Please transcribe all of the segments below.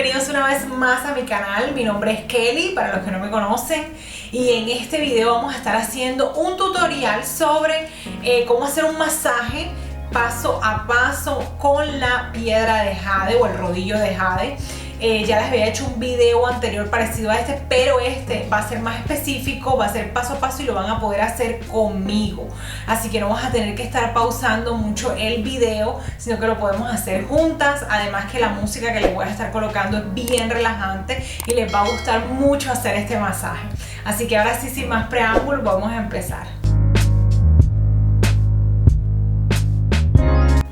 bienvenidos una vez más a mi canal. Mi nombre es Kelly, para los que no me conocen, y en este video vamos a estar haciendo un tutorial sobre cómo hacer un masaje paso a paso con la piedra de jade o el rodillo de jade. Ya les había hecho un video anterior parecido a este, pero este va a ser más específico, va a ser paso a paso y lo van a poder hacer conmigo. Así que no vas a tener que estar pausando mucho el video, sino que lo podemos hacer juntas. Además que la música que les voy a estar colocando es bien relajante y les va a gustar mucho hacer este masaje. Así que ahora sí, sin más preámbulos, vamos a empezar.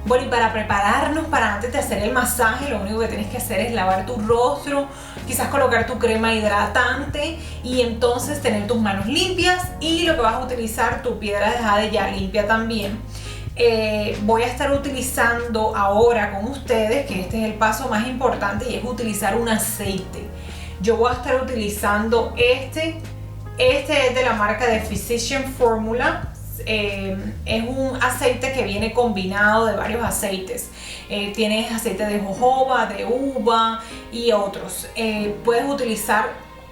Bueno, y para prepararnos para antes de hacer el masaje, lo único que tienes que hacer es lavar tu rostro, quizás colocar tu crema hidratante y entonces tener tus manos limpias y lo que vas a utilizar, tu piedra de jade ya limpia también. Voy a estar utilizando ahora con ustedes, que este es el paso más importante, y es utilizar un aceite. Yo voy a estar utilizando este es de la marca de Physician Formula. Es un aceite que viene combinado de varios aceites. Tienes aceite de jojoba, de uva y otros. Puedes utilizar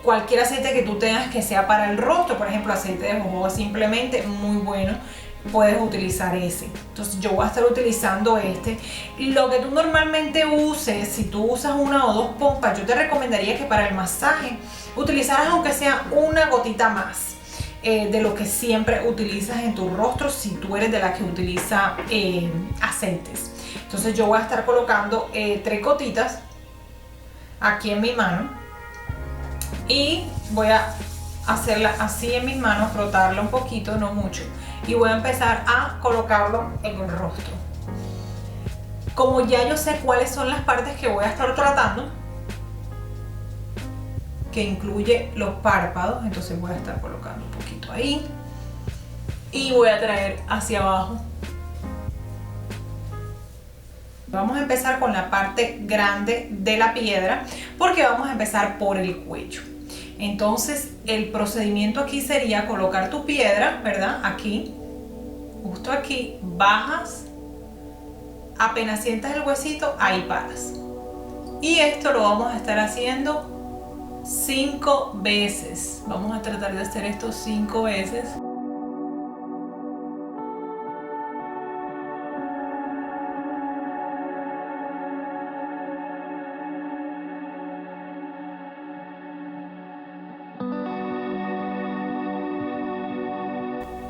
cualquier aceite que tú tengas que sea para el rostro. Por ejemplo, aceite de jojoba simplemente, muy bueno. Puedes utilizar ese. Entonces yo voy a estar utilizando este. Lo que tú normalmente uses, si tú usas una o dos pompas, yo te recomendaría que para el masaje utilizaras aunque sea una gotita más de lo que siempre utilizas en tu rostro, si tú eres de las que utiliza aceites. Entonces yo voy a estar colocando 3 gotitas aquí en mi mano y voy a hacerla así en mis manos, frotarla un poquito, no mucho, y voy a empezar a colocarlo en el rostro. Como ya yo sé cuáles son las partes que voy a estar tratando, que incluye los párpados, entonces voy a estar colocando un poquito ahí y voy a traer hacia abajo. Vamos a empezar con la parte grande de la piedra porque vamos a empezar por el cuello. Entonces el procedimiento aquí sería colocar tu piedra, ¿verdad? Aquí, justo aquí, bajas, apenas sientas el huesito, ahí paras. Y esto lo vamos a estar haciendo 5 veces. Vamos a tratar de hacer esto 5 veces.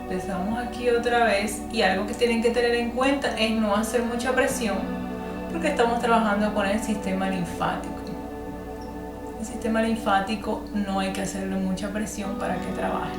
Empezamos aquí otra vez y algo que tienen que tener en cuenta es no hacer mucha presión porque estamos trabajando con el sistema linfático. El sistema linfático no hay que hacerle mucha presión para que trabaje.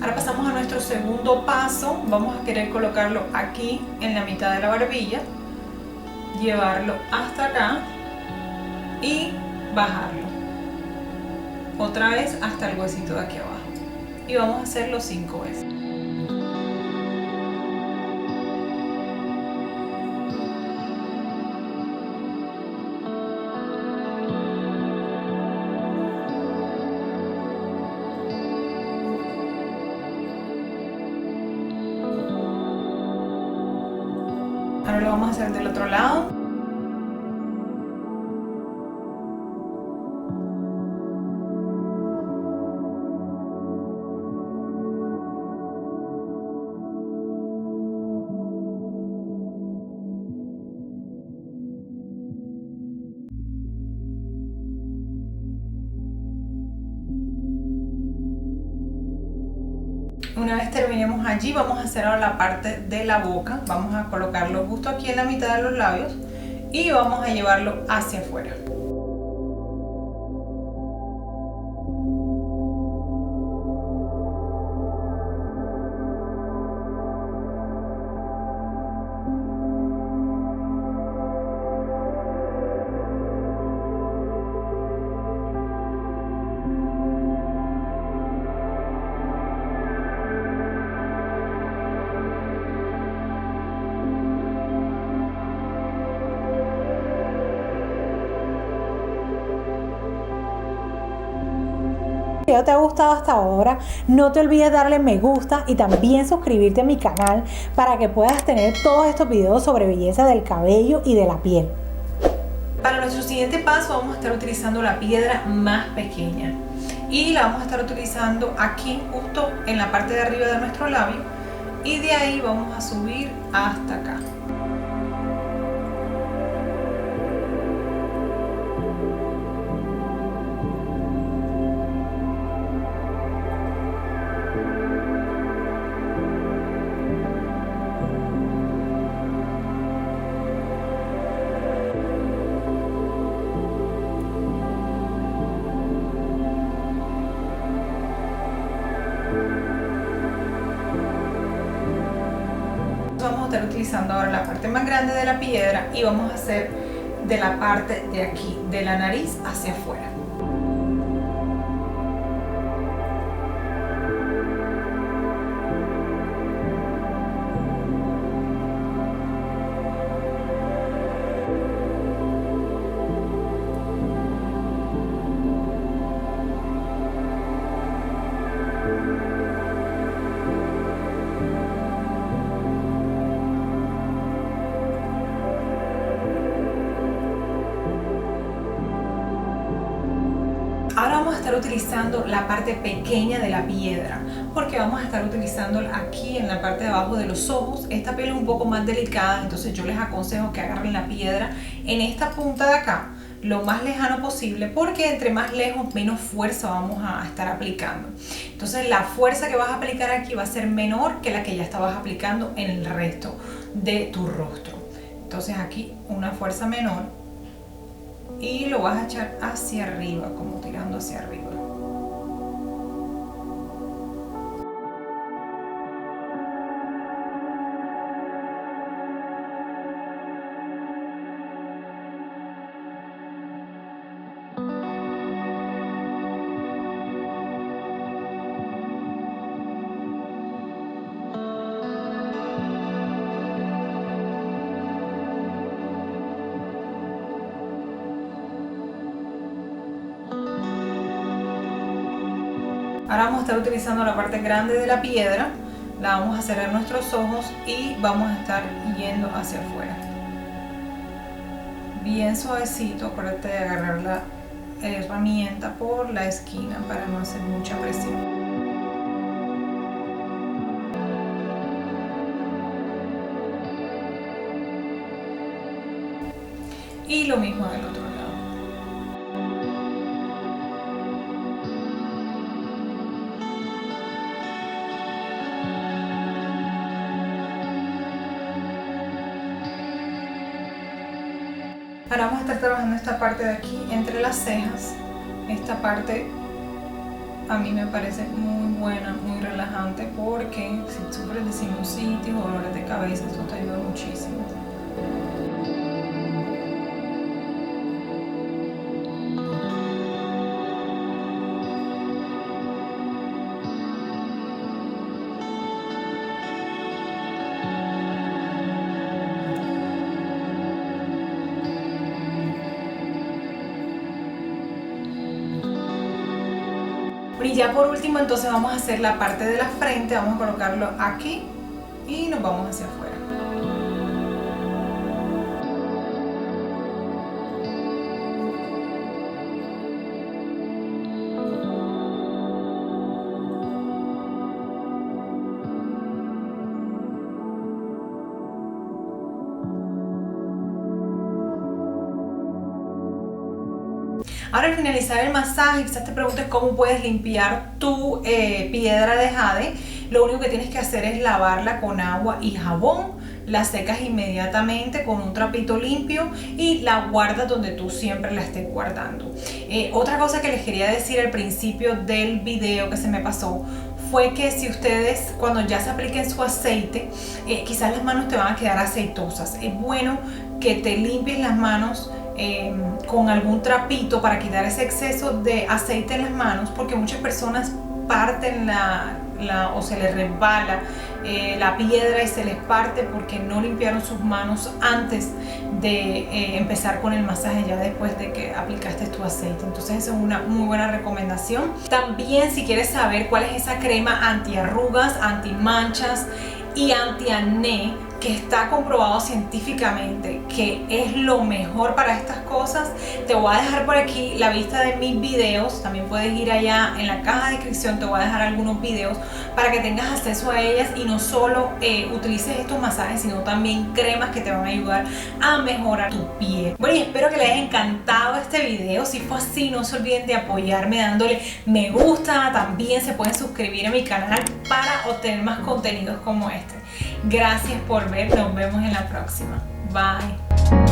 Ahora pasamos a nuestro segundo paso. Vamos a querer colocarlo aquí en la mitad de la barbilla, llevarlo hasta acá y bajarlo otra vez hasta el huesito de aquí abajo, y vamos a hacerlo 5 veces. Ahora lo vamos a hacer del otro lado. Una vez terminemos allí, vamos a hacer ahora la parte de la boca. Vamos a colocarlo justo aquí en la mitad de los labios y vamos a llevarlo hacia afuera. Si el video te ha gustado hasta ahora, no te olvides darle me gusta y también suscribirte a mi canal para que puedas tener todos estos videos sobre belleza del cabello y de la piel. Para nuestro siguiente paso vamos a estar utilizando la piedra más pequeña y la vamos a estar utilizando aquí justo en la parte de arriba de nuestro labio y de ahí vamos a subir hasta acá. Vamos a estar utilizando ahora la parte más grande de la piedra y vamos a hacer de la parte de aquí, de la nariz hacia afuera. Ahora vamos a estar utilizando la parte pequeña de la piedra porque vamos a estar utilizándola aquí en la parte de abajo de los ojos. Esta piel es un poco más delicada, entonces yo les aconsejo que agarren la piedra en esta punta de acá lo más lejano posible porque entre más lejos menos fuerza vamos a estar aplicando. Entonces la fuerza que vas a aplicar aquí va a ser menor que la que ya estabas aplicando en el resto de tu rostro. Entonces aquí una fuerza menor y lo vas a echar hacia arriba, como tirando hacia arriba. Ahora vamos a estar utilizando la parte grande de la piedra, la vamos a cerrar nuestros ojos y vamos a estar yendo hacia afuera. Bien suavecito, acuérdate de agarrar la herramienta por la esquina para no hacer mucha presión. Y lo mismo del otro lado. Ahora vamos a estar trabajando esta parte de aquí entre las cejas. Esta parte a mí me parece muy buena, muy relajante porque si sufres de sinusitis o dolores de cabeza, esto te ayuda muchísimo. Y ya por último entonces vamos a hacer la parte de la frente, vamos a colocarlo aquí y nos vamos hacia afuera. Ahora, al finalizar el masaje, quizás te preguntes cómo puedes limpiar tu piedra de jade. Lo único que tienes que hacer es lavarla con agua y jabón, la secas inmediatamente con un trapito limpio y la guardas donde tú siempre la estés guardando. Otra cosa que les quería decir al principio del video que se me pasó fue que si ustedes cuando ya se apliquen su aceite, quizás las manos te van a quedar aceitosas. Es bueno que te limpies las manos con algún trapito para quitar ese exceso de aceite en las manos, porque muchas personas parten o se les resbala la piedra y se les parte porque no limpiaron sus manos antes de empezar con el masaje, ya después de que aplicaste tu aceite. Entonces esa es una muy buena recomendación. También, si quieres saber cuál es esa crema antiarrugas, antimanchas y antiacné, que está comprobado científicamente que es lo mejor para estas cosas, te voy a dejar por aquí la vista de mis videos. También puedes ir allá en la caja de descripción, te voy a dejar algunos videos para que tengas acceso a ellas y no solo utilices estos masajes, sino también cremas que te van a ayudar a mejorar tu piel. Bueno, y espero que les haya encantado este video. Si fue así, no se olviden de apoyarme dándole me gusta. También se pueden suscribir a mi canal para obtener más contenidos como este. Gracias por ver, nos vemos en la próxima. Bye.